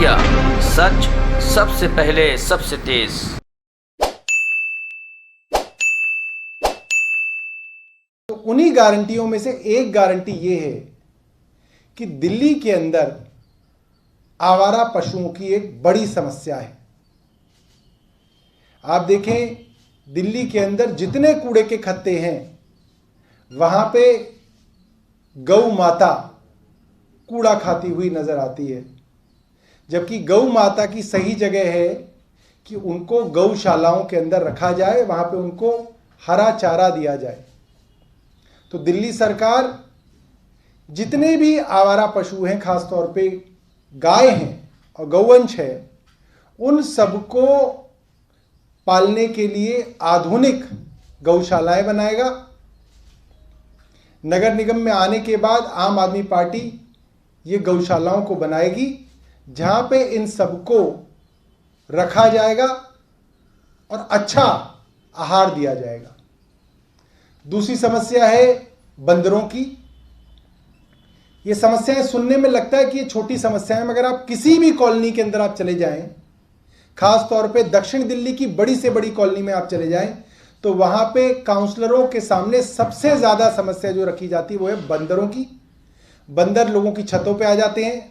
India, सच सबसे पहले सबसे तेज। तो उन्हीं गारंटियों में से एक गारंटी ये है कि दिल्ली के अंदर आवारा पशुओं की एक बड़ी समस्या है। आप देखें, दिल्ली के अंदर जितने कूड़े के खत्ते हैं वहां पे गौ माता कूड़ा खाती हुई नजर आती है, जबकि गौ माता की सही जगह है कि उनको गौशालाओं के अंदर रखा जाए, वहां पे उनको हरा चारा दिया जाए। तो दिल्ली सरकार जितने भी आवारा पशु हैं, खासतौर पे गाय हैं और गौवंश है, उन सबको पालने के लिए आधुनिक गौशालाएं बनाएगा। नगर निगम में आने के बाद आम आदमी पार्टी ये गौशालाओं को बनाएगी जहां पे इन सबको रखा जाएगा और अच्छा आहार दिया जाएगा। दूसरी समस्या है बंदरों की। ये समस्याएं सुनने में लगता है कि ये छोटी समस्याएं, मगर आप किसी भी कॉलोनी के अंदर आप चले जाएं, खास तौर पे दक्षिण दिल्ली की बड़ी से बड़ी कॉलोनी में आप चले जाएं, तो वहां पे काउंसलरों के सामने सबसे ज्यादा समस्या जो रखी जाती है वो है बंदरों की। बंदर लोगों की छतों पे आ जाते हैं,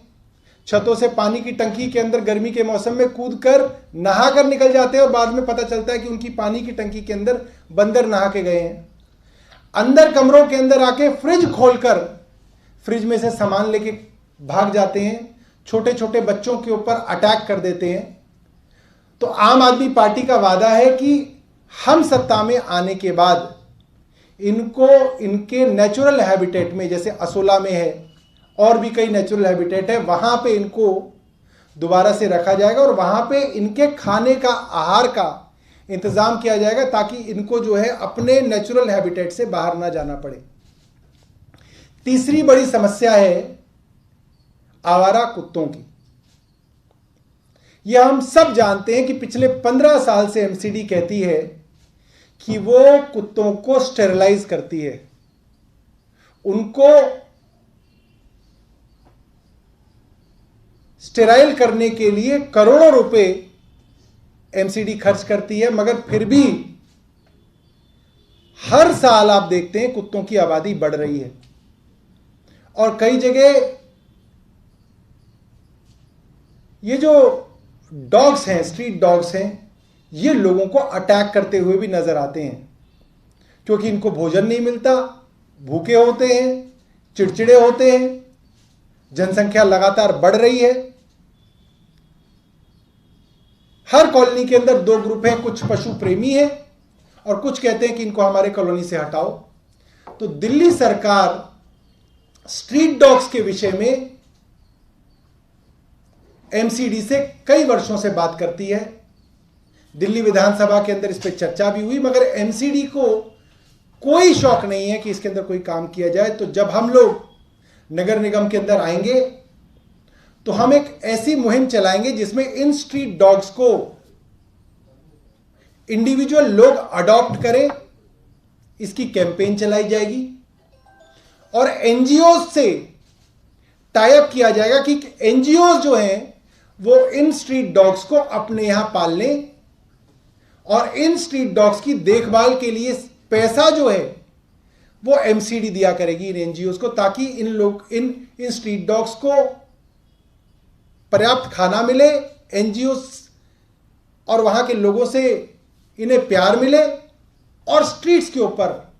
छतों से पानी की टंकी के अंदर गर्मी के मौसम में कूदकर नहा कर निकल जाते हैं और बाद में पता चलता है कि उनकी पानी की टंकी के अंदर बंदर नहा के गए हैं। अंदर कमरों के अंदर आके फ्रिज खोलकर फ्रिज में से सामान लेके भाग जाते हैं, छोटे छोटे बच्चों के ऊपर अटैक कर देते हैं। तो आम आदमी पार्टी का वादा है कि हम सत्ता में आने के बाद इनको इनके नेचुरल हैबिटेट में, जैसे असोला में है और भी कई नेचुरल हैबिटेट है, वहां पे इनको दोबारा से रखा जाएगा और वहां पे इनके खाने का, आहार का इंतजाम किया जाएगा ताकि इनको जो है अपने नेचुरल हैबिटेट से बाहर ना जाना पड़े। तीसरी बड़ी समस्या है आवारा कुत्तों की। यह हम सब जानते हैं कि पिछले 15 साल से एमसीडी कहती है कि वो कुत्तों को स्टेरिलाइज करती है, उनको स्टेराइल करने के लिए करोड़ों रुपए एमसीडी खर्च करती है, मगर फिर भी हर साल आप देखते हैं कुत्तों की आबादी बढ़ रही है और कई जगह ये जो डॉग्स हैं, स्ट्रीट डॉग्स हैं, ये लोगों को अटैक करते हुए भी नजर आते हैं क्योंकि इनको भोजन नहीं मिलता, भूखे होते हैं, चिड़चिड़े होते हैं। जनसंख्या लगातार बढ़ रही है। हर कॉलोनी के अंदर दो ग्रुप हैं, कुछ पशु प्रेमी हैं और कुछ कहते हैं कि इनको हमारे कॉलोनी से हटाओ। तो दिल्ली सरकार स्ट्रीट डॉग्स के विषय में एमसीडी से कई वर्षों से बात करती है। दिल्ली विधानसभा के अंदर इस पर चर्चा भी हुई, मगर एमसीडी को कोई शौक नहीं है कि इसके अंदर कोई काम किया जाए। तो जब हम लोग नगर निगम के अंदर आएंगे तो हम एक ऐसी मुहिम चलाएंगे जिसमें इन स्ट्रीट डॉग्स को इंडिविजुअल लोग अडॉप्ट करें, इसकी कैंपेन चलाई जाएगी और एनजीओ से टाई अप किया जाएगा कि एनजीओ जो हैं वो इन स्ट्रीट डॉग्स को अपने यहां पाल लें और इन स्ट्रीट डॉग्स की देखभाल के लिए पैसा जो है वो एमसीडी दिया करेगी इन एनजीओ को, ताकि इन स्ट्रीट डॉग्स को पर्याप्त खाना मिले, एनजीओ और वहां के लोगों से इन्हें प्यार मिले और स्ट्रीट्स के ऊपर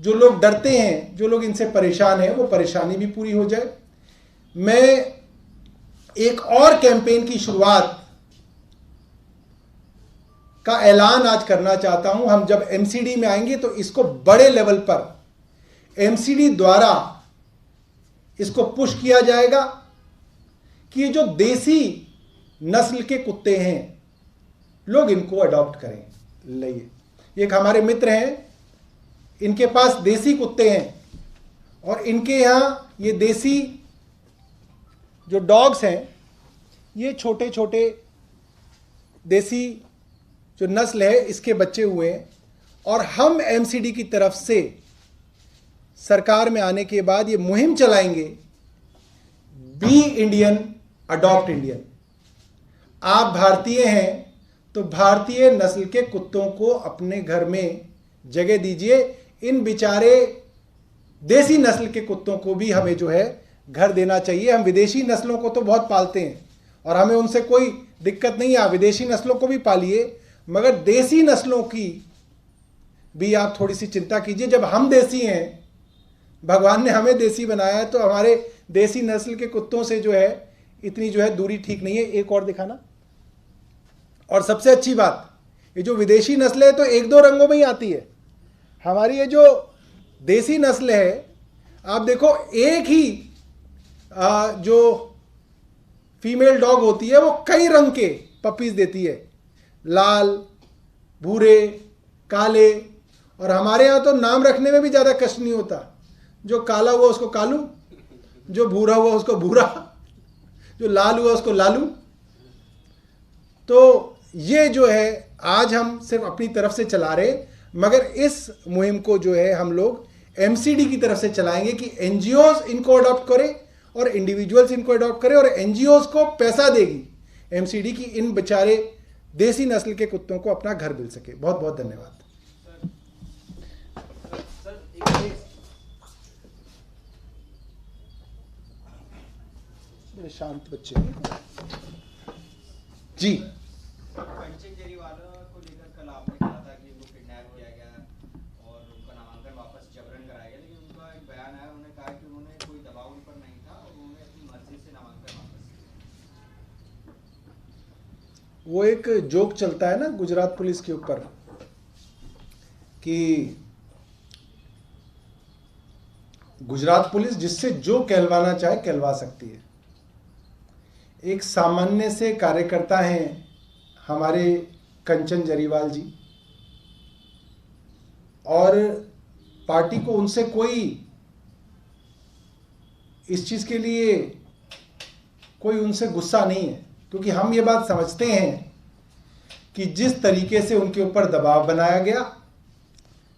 जो लोग डरते हैं, जो लोग इनसे परेशान हैं, वो परेशानी भी पूरी हो जाए। मैं एक और कैंपेन की शुरुआत का ऐलान आज करना चाहता हूं। हम जब एमसीडी में आएंगे तो इसको बड़े लेवल पर एमसीडी द्वारा इसको पुश किया जाएगा कि ये जो देसी नस्ल के कुत्ते हैं लोग इनको अडॉप्ट करें। लाइए, एक हमारे मित्र हैं, इनके पास देसी कुत्ते हैं और इनके यहां ये देसी जो डॉग्स हैं, ये छोटे छोटे देसी जो नस्ल है इसके बच्चे हुए हैं और हम एमसीडी की तरफ से सरकार में आने के बाद ये मुहिम चलाएंगे, बी इंडियन अडॉप्ट इंडियन। आप भारतीय हैं तो भारतीय नस्ल के कुत्तों को अपने घर में जगह दीजिए। इन बेचारे देसी नस्ल के कुत्तों को भी हमें जो है घर देना चाहिए। हम विदेशी नस्लों को तो बहुत पालते हैं और हमें उनसे कोई दिक्कत नहीं है, आप विदेशी नस्लों को भी पालिए, मगर देसी नस्लों की भी आप थोड़ी सी चिंता कीजिए। जब हम देसी हैं, भगवान ने हमें देसी बनाया है, तो हमारे देसी नस्ल के कुत्तों से जो है इतनी जो है दूरी ठीक नहीं है। एक और दिखाना। और सबसे अच्छी बात, ये जो विदेशी नस्ल है तो एक दो रंगों में ही आती है। हमारी ये जो देसी नस्ल है, आप देखो एक ही जो फीमेल डॉग होती है वो कई रंग के पपीज देती है, लाल, भूरे, काले। और हमारे यहाँ तो नाम रखने में भी ज़्यादा कष्ट नहीं होता। जो काला हुआ उसको कालू, जो भूरा हुआ उसको भूरा, जो लाल हुआ उसको लालू। तो ये जो है आज हम सिर्फ अपनी तरफ से चला रहे, मगर इस मुहिम को जो है हम लोग एमसीडी की तरफ से चलाएंगे कि एनजीओज इनको अडॉप्ट करें और इंडिविजुअल्स इनको अडॉप्ट करें, और एनजीओज को पैसा देगी एमसीडी की इन बेचारे देसी नस्ल के कुत्तों को अपना घर मिल सके। बहुत बहुत धन्यवाद। बड़े शांत बच्चे जी। कंचन जरीवाला को लेकर कल आपने कहा था कि उनको किडनैप किया गया और उनका नामांकन वापस जबरन कराया गया, लेकिन उनका एक बयान आया, उन्होंने कहा कि उन्होंने कोई दबाव उन पर नहीं था और उन्होंने अपनी मर्जी से नामांकन वापस किया। वो एक जोक चलता है ना गुजरात पुलिस के ऊपर कि गुजरात पुलिस जिससे जो कहलवाना चाहे कहलवा सकती है। एक सामान्य से कार्यकर्ता हैं हमारे कंचन जरीवाल जी, और पार्टी को उनसे कोई इस चीज के लिए कोई उनसे गुस्सा नहीं है, क्योंकि हम ये बात समझते हैं कि जिस तरीके से उनके ऊपर दबाव बनाया गया,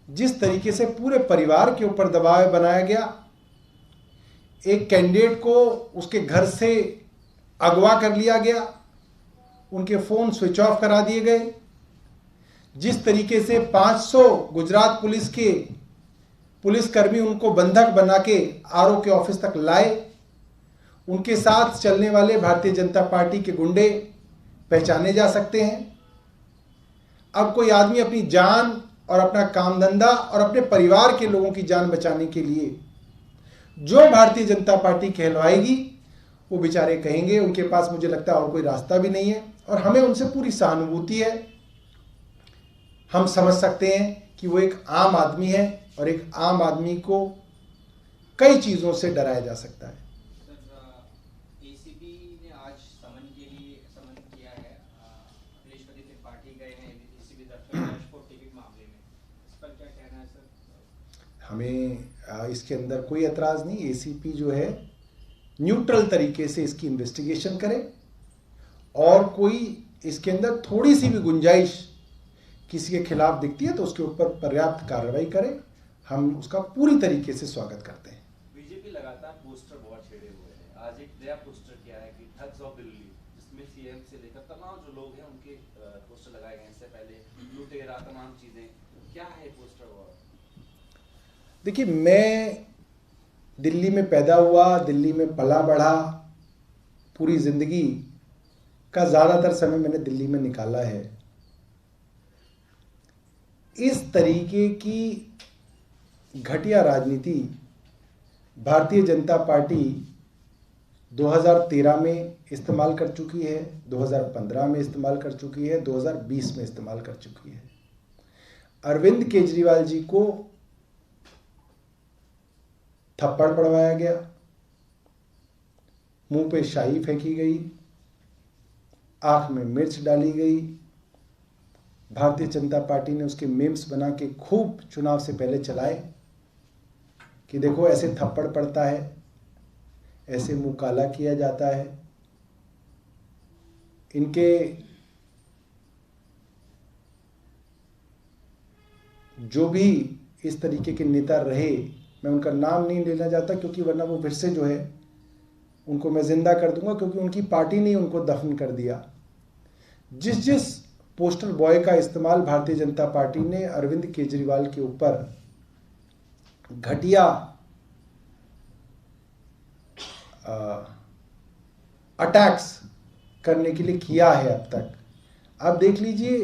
जिस तरीके से पूरे परिवार के ऊपर दबाव बनाया गया, एक कैंडिडेट को उसके घर से अगवा कर लिया गया, उनके फोन स्विच ऑफ करा दिए गए, जिस तरीके से 500 गुजरात पुलिस के पुलिसकर्मी उनको बंधक बना के आरओ के ऑफिस तक लाए, उनके साथ चलने वाले भारतीय जनता पार्टी के गुंडे पहचाने जा सकते हैं। अब कोई आदमी अपनी जान और अपना काम धंधा और अपने परिवार के लोगों की जान बचाने के लिए जो भारतीय जनता पार्टी कहलवाएगी वो बेचारे कहेंगे। उनके पास मुझे लगता है और कोई रास्ता भी नहीं है, और हमें उनसे पूरी सहानुभूति है। हम समझ सकते हैं कि वो एक आम आदमी है और एक आम आदमी को कई चीज़ों से डराया जा सकता है। एसीबी ने आज समन किया है, अखिलेश पार्टी गए हैं एसीबी दफ्तर को टिकट मामले में, इस पर क्या कहना है सर? हमें इसके अंदर कोई एतराज़ नहीं। एसीपी जो है न्यूट्रल तरीके से इसकी इन्वेस्टिगेशन करे, और कोई इसके अंदर थोड़ी सी भी गुंजाइश किसी के खिलाफ दिखती है तो उसके ऊपर पर्याप्त कार्रवाई करे। हम उसका पूरी तरीके से स्वागत करते हैं। बीजेपी लगातार पोस्टर बहुत छेड़े हुए हैं। आज एक नया पोस्टर किया है कि ठग्स ऑफ दिल्ली, जिसमें सीएम से लेकर तमाम जो लोग हैं उनके पोस्टर लगाए गए हैं। इससे पहले लुटेरा, तमाम चीजें, क्या है पोस्टर? और देखिए, मैं दिल्ली में पैदा हुआ, दिल्ली में पला बढ़ा, पूरी जिंदगी का ज़्यादातर समय मैंने दिल्ली में निकाला है। इस तरीके की घटिया राजनीति भारतीय जनता पार्टी 2013 में इस्तेमाल कर चुकी है, 2015 में इस्तेमाल कर चुकी है, 2020 में इस्तेमाल कर चुकी है। अरविंद केजरीवाल जी को थप्पड़ पड़वाया गया, मुंह पे शाही फेंकी गई, आंख में मिर्च डाली गई। भारतीय जनता पार्टी ने उसके मीम्स बना के खूब चुनाव से पहले चलाए कि देखो ऐसे थप्पड़ पड़ता है, ऐसे मुंह काला किया जाता है। इनके जो भी इस तरीके के नेता रहे, मैं उनका नाम नहीं लेना चाहता क्योंकि वरना वो फिर से जो है उनको मैं जिंदा कर दूंगा, क्योंकि उनकी पार्टी ने उनको दफन कर दिया। जिस पोस्टर बॉय का इस्तेमाल भारतीय जनता पार्टी ने अरविंद केजरीवाल के ऊपर घटिया अटैक्स करने के लिए किया है अब तक, आप देख लीजिए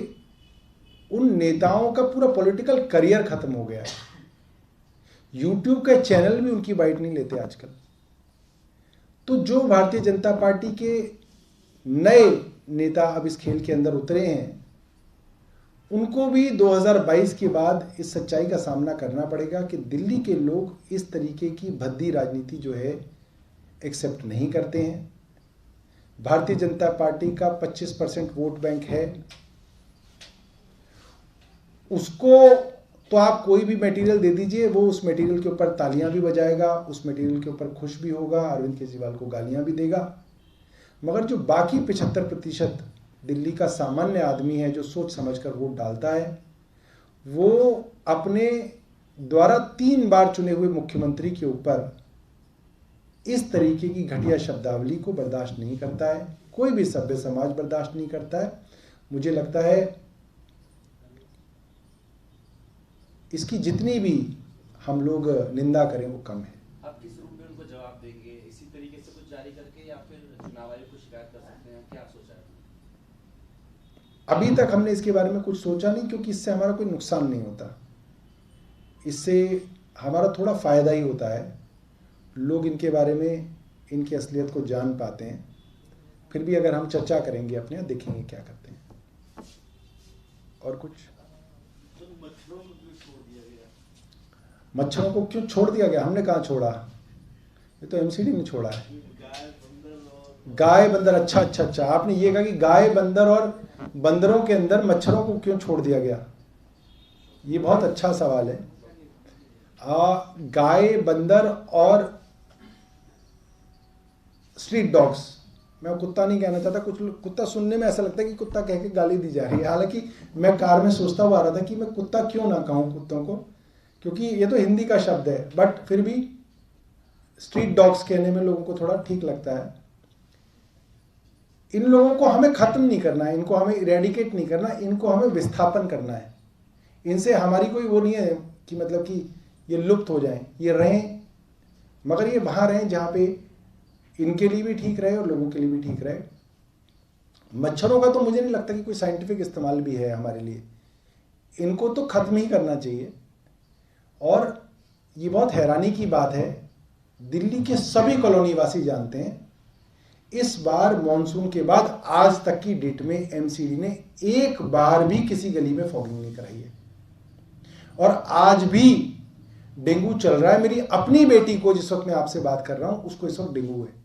उन नेताओं का पूरा पॉलिटिकल करियर खत्म हो गया है। यूट्यूब के चैनल भी उनकी बाइट नहीं लेते आजकल। तो जो भारतीय जनता पार्टी के नए नेता अब इस खेल के अंदर उतरे हैं, उनको भी 2022 के बाद इस सच्चाई का सामना करना पड़ेगा कि दिल्ली के लोग इस तरीके की भद्दी राजनीति जो है एक्सेप्ट नहीं करते हैं। भारतीय जनता पार्टी का 25% वोट बैंक है, उसको तो आप कोई भी मटेरियल दे दीजिए, वो उस मटेरियल के ऊपर तालियां भी बजाएगा, उस मटेरियल के ऊपर खुश भी होगा, अरविंद केजरीवाल को गालियां भी देगा। मगर जो बाकी 75% दिल्ली का सामान्य आदमी है जो सोच समझकर वोट डालता है, वो अपने द्वारा 3 बार चुने हुए मुख्यमंत्री के ऊपर इस तरीके की घटिया शब्दावली को बर्दाश्त नहीं करता है। कोई भी सभ्य समाज बर्दाश्त नहीं करता है। मुझे लगता है इसकी जितनी भी हम लोग निंदा करें वो कम है। आप किस रूप में उनको जवाब देंगे? इसी तरीके से कुछ जारी करके या फिर चुनाव आयोग को शिकायत कर सकते हैं? क्या सोचा है? अभी तक हमने इसके बारे में कुछ सोचा नहीं, क्योंकि इससे हमारा कोई नुकसान नहीं होता, इससे हमारा थोड़ा फायदा ही होता है। लोग इनके बारे में, इनकी असलियत को जान पाते हैं। फिर भी अगर हम चर्चा करेंगे अपने, देखेंगे क्या करते हैं। और कुछ मच्छरों को क्यों छोड़ दिया गया? हमने कहाँ छोड़ा? ये तो एमसीडी ने छोड़ा है। गाय बंदर, अच्छा, आपने ये कहा कि गाय बंदर और बंदरों के अंदर मच्छरों को क्यों छोड़ दिया गया? ये बहुत अच्छा सवाल है। गाय बंदर और स्ट्रीट डॉग्स, मैं कुत्ता नहीं कहना चाहता, कुछ कुत्ता सुनने में ऐसा लगता है कि कुत्ता कह के गाली दी जा रही है। हालांकि मैं कार में सोचता हुआ आ रहा था कि मैं कुत्ता क्यों ना कहूँ कुत्तों को, क्योंकि ये तो हिंदी का शब्द है, बट फिर भी स्ट्रीट डॉग्स कहने में लोगों को थोड़ा ठीक लगता है। इन लोगों को हमें खत्म नहीं करना है, इनको हमें इरेडिकेट नहीं करना, इनको हमें विस्थापन करना है। इनसे हमारी कोई वो नहीं है कि मतलब कि ये लुप्त हो जाएं, ये रहें, मगर ये वहां रहें जहां पे इनके लिए भी ठीक रहे और लोगों के लिए भी ठीक रहे। मच्छरों का तो मुझे नहीं लगता कि कोई साइंटिफिक इस्तेमाल भी है हमारे लिए। इनको तो खत्म ही करना चाहिए। और ये बहुत हैरानी की बात है, दिल्ली के सभी कॉलोनी वासी जानते हैं इस बार मॉनसून के बाद आज तक की डेट में एमसीडी ने एक बार भी किसी गली में फॉगिंग नहीं कराई है। और आज भी डेंगू चल रहा है। मेरी अपनी बेटी को, जिस वक्त मैं आपसे बात कर रहा हूं, उसको इस वक्त डेंगू है।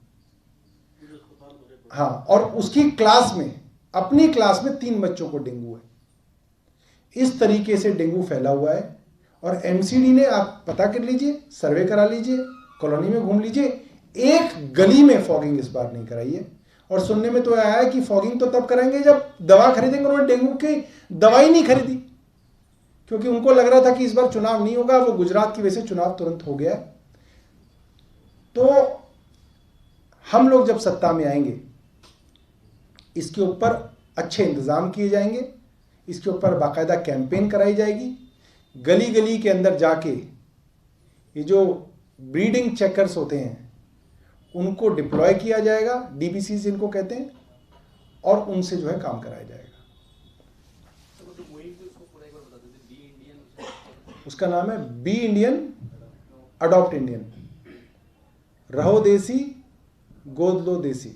हाँ, और उसकी क्लास में, अपनी क्लास में 3 बच्चों को डेंगू है। इस तरीके से डेंगू फैला हुआ है। और एमसीडी ने, आप पता कर लीजिए, सर्वे करा लीजिए, कॉलोनी में घूम लीजिए, एक गली में फॉगिंग इस बार नहीं कराई है। और सुनने में तो आया है कि फॉगिंग तो तब कराएंगे जब दवा खरीदेंगे। उन्होंने डेंगू की दवाई नहीं खरीदी, क्योंकि उनको लग रहा था कि इस बार चुनाव नहीं होगा। वो गुजरात की वजह से चुनाव तुरंत हो गया। तो हम लोग जब सत्ता में आएंगे, इसके ऊपर अच्छे इंतजाम किए जाएंगे, इसके ऊपर बाकायदा कैंपेन कराई जाएगी। गली गली के अंदर जाके ये जो ब्रीडिंग चेकर्स होते हैं उनको डिप्लॉय किया जाएगा, डीबीसीज इनको कहते हैं, और उनसे जो है काम कराया जाएगा। उसका नाम है बी इंडियन अडॉप्ट इंडियन। रहो देसी, गोद लो देसी।